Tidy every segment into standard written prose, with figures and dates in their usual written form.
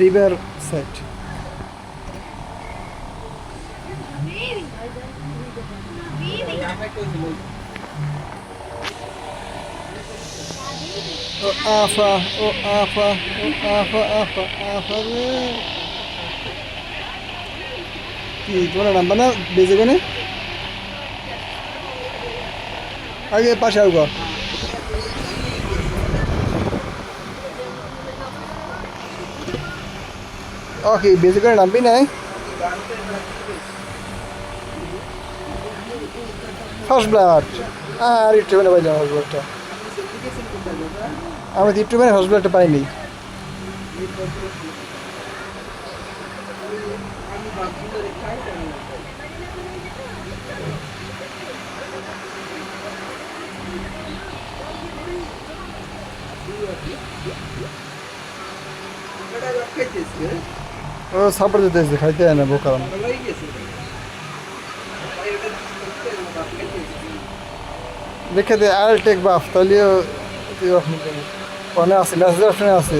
River side. ও আফা, ও আফা, ও আফা, আফা, আফা রে। কি তোমরা নামবা না বেজে গেনে? আগে পাশে আউগা। ওকে বেজে করে নামবি নাই? First blood. আর একটু মানে পাইলাম ফার্স্ট ব্লাডটা। আমি তো একটু মানে ফার্স্ট ব্লাডটা পাইনি। ও সাপড় দিতেছে খাইতে হয় না বোকারাম। দেখে দে আর টেক বাফ তাহলেও অনেক আছে মেসেজ অপশনে আছে।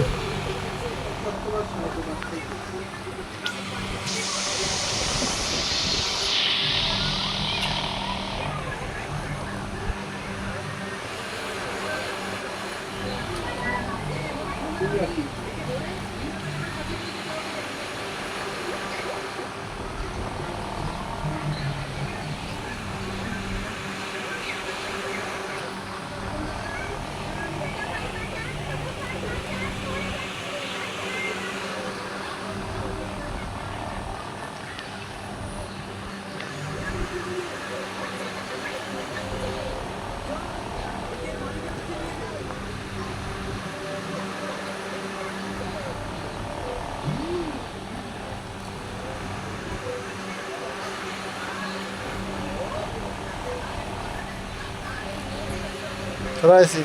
রাইসি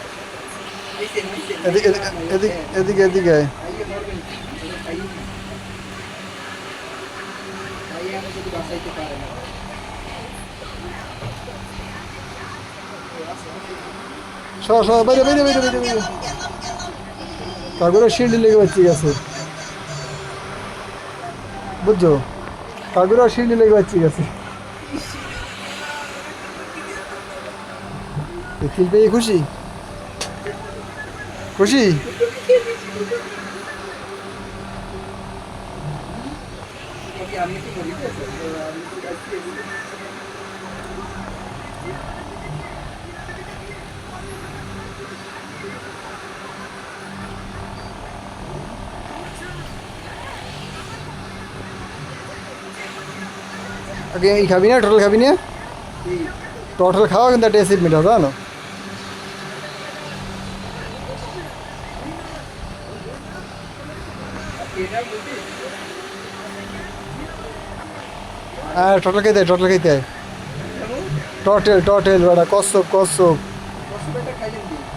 এদিকে এদিকে এদিকে এদিকে সর সর বাইরে বাইরে বাইরে বাইরে বাইরে। কাগরে শিল্ড লেগে বাচ্চি গেছে বুঝছো? কাগরে শিল্ড লেগে বাচ্চি গেছে। কিল পেয়ে খুশি খুশি? আগে এই খাবি না টোটাল খাবি না? টোটাল খাওয়া কিন্তু একটা অ্যাচিভমেন্ট হবে জানো? হ্যাঁ টোটাল খাইতে টোটাল খাইতে টোটাল টোটাল বেড়া কচ্ছপ কচ্ছপ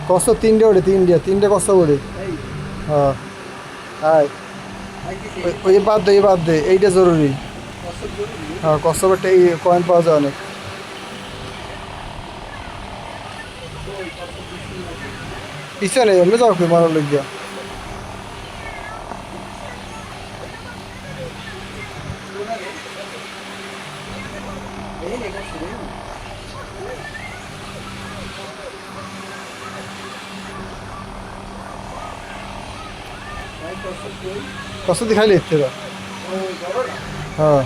কচ্ছপ তিনটে ওড়ে তিনটে কচ্ছপ ওড়ে। হ্যাঁ হ্যাঁ ওই বাদ দে এইটা জরুরি। হ্যাঁ কচ্ছপেরটা এই কয়েন পাওয়া যায় অনেক। পিছনে এমনি যাও কি মারার লোক গিয়া। কচ্ছপ দিয়ে খাইলে এর হ্যাঁ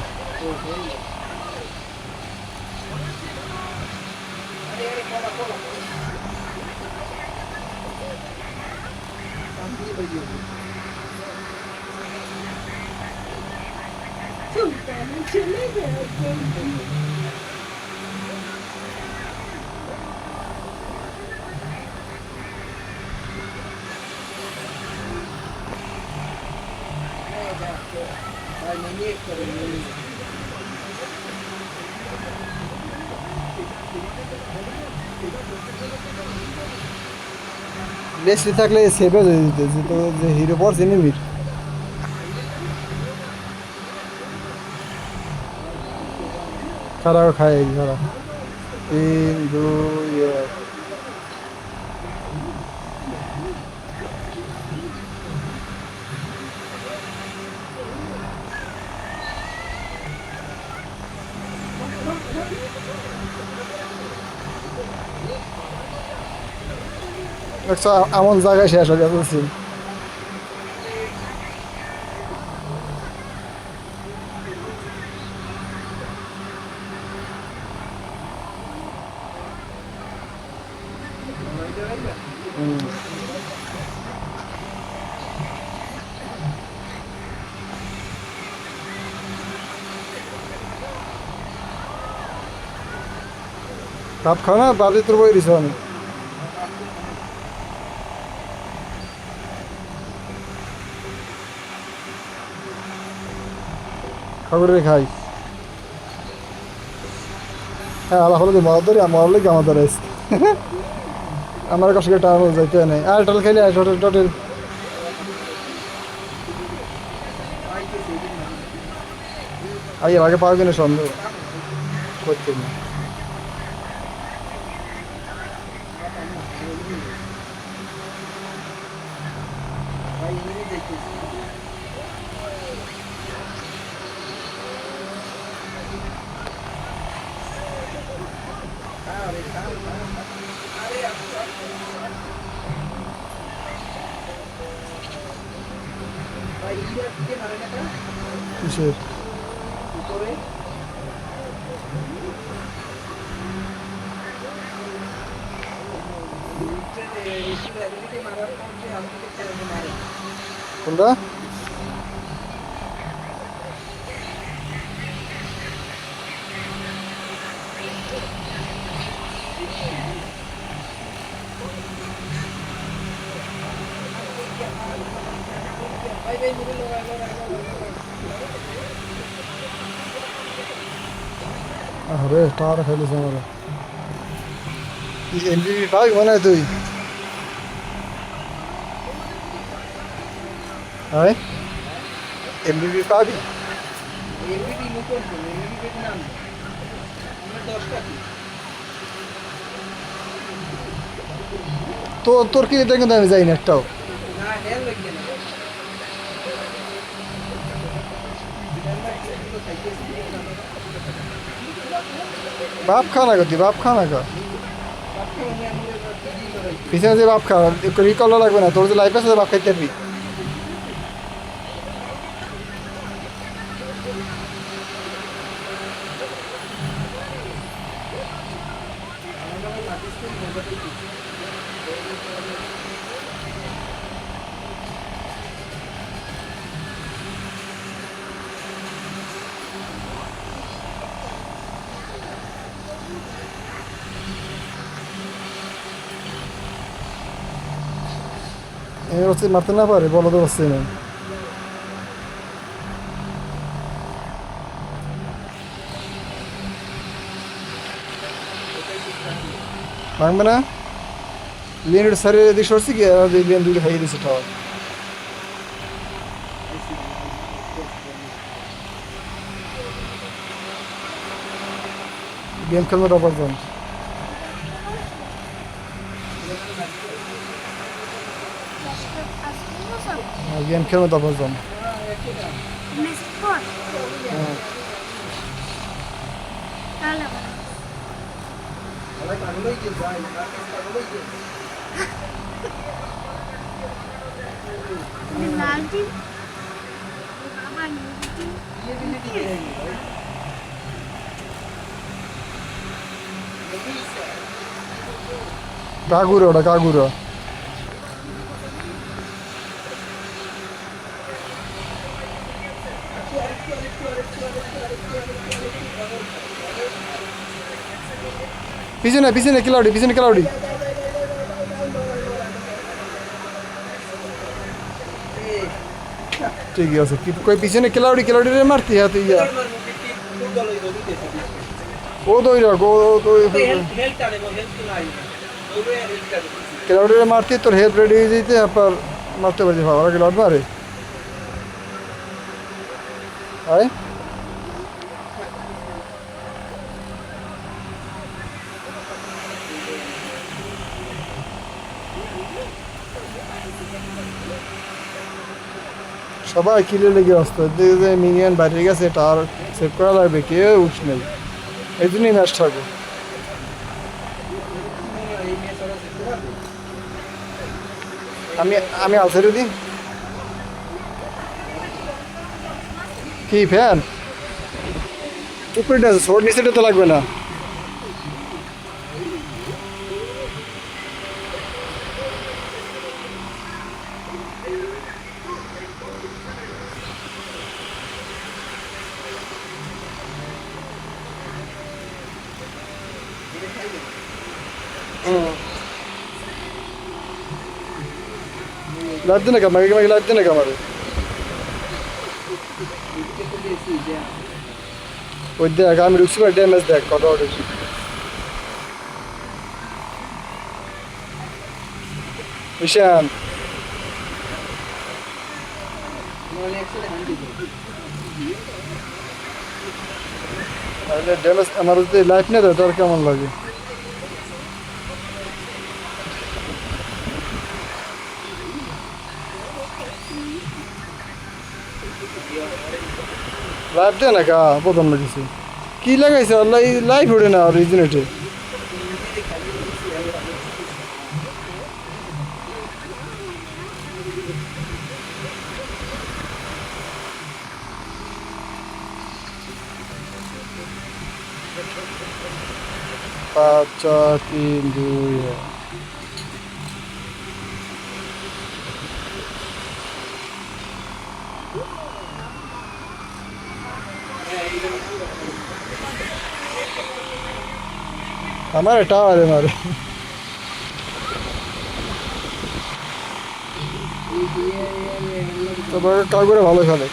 বেশি থাকলে সেভে হয়ে যেতে তো যে হিরো পড়ছে নিবির খারাপ খায় খারাপ 3 2 1। দেখছো এমন জায়গায় শেষ হয়ে গেছে সিম। ভাত খাও না, ভাতই তোর বই দিছো আমি খাবারে খাই। হ্যাঁ আল্লাহ হলো মরার ধরি আমার লেগে আমাদের আইসে আমার কাছে টাকা যাইতে নেই আর টোটাল খাইলে টোটাল টোটাল আগে পাওয়া কিনা সন্দেহ করতে না। কিসের কোনটা? আরে টাওয়ার ফেলিস আমার এমবিবি পাবি মনে হয় তুই? হ্যাঁ এমবিবি পাবি? তো তোর কি এটা কিন্তু আমি যাই না একটাও। বাপ খা না তুই বাপ খা না খা পিছনে যে বাপ খা রিকল লাগবে না তোর যে লাইফ আছে বাপ খাইতে পারবি। হচ্ছে মারতে না পারে বলো তো হচ্ছে না ভাঙবে না লিনের সারের এদিক সরছে কি লিন দুটো খাইয়ে দিচ্ছে টাওয়ার। গেম খেলবে টপার জন গেম খেলবে টপার জন কাগুরা ওটা কাগুরা পিছনে পিছনে কিলাউডি পিছনে কিলাউডি ঠিক আছে কই পিছনে কিলাউডি কিলাউডি রে মারতি হ্যাঁ তুই ও দইরা গো কিলাউডি রে মারতি তোর হেল্প রেডি হয়ে যেতে আপনার মারতে পারছি ভালো কিলাউড মারে আয় সবাই কিলে লেগে আসতো মিনিয়ন বাইরে গেছে টার সেভ করা লাগবে কেউ উঠ নেই এই জন্যই ম্যাচ থাকবে আমি আমি আলসারি দিই কি ফ্যান উপরে আছে শোর নিচে তো লাগবে না লাদ দিনে কামারে কামারে লাদ দিনে কামারে ওই দেখ আমি রুক্সি বা ড্যামেজ দেখ কত অর্ডার ঈশান তাহলে ড্যামেজ আমার যদি লাইফ নেই তো তোর কেমন লাগে লাইফ দে না কা প্রথম না কিছু কি লাগাইছে আল্লাহ লাইফ ওঠে না অরিজিনেটে পাঁচ চার তিন দুই আমার এটা আরে মারে তারপরে কাল করে ভালো খেলে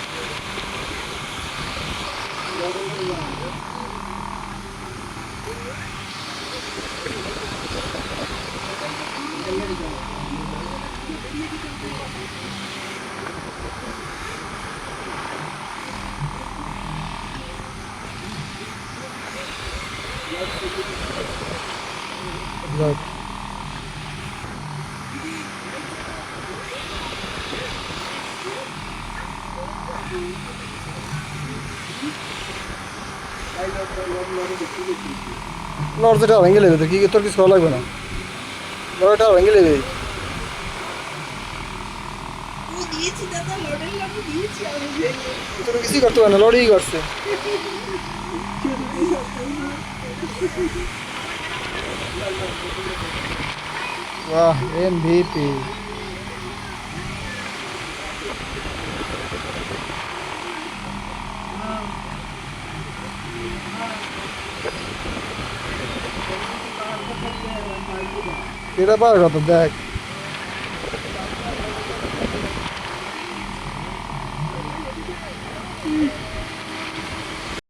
যাক লড়তেটা ভেঙে নেবে তো কি তোর কিছু করা লাগবে না লড়াটা ভেঙে নেবে তোর কিছুই করতে পারে না লড়াই করছে বাহ এমভিপি এটা পাওয়ার কথা দেখ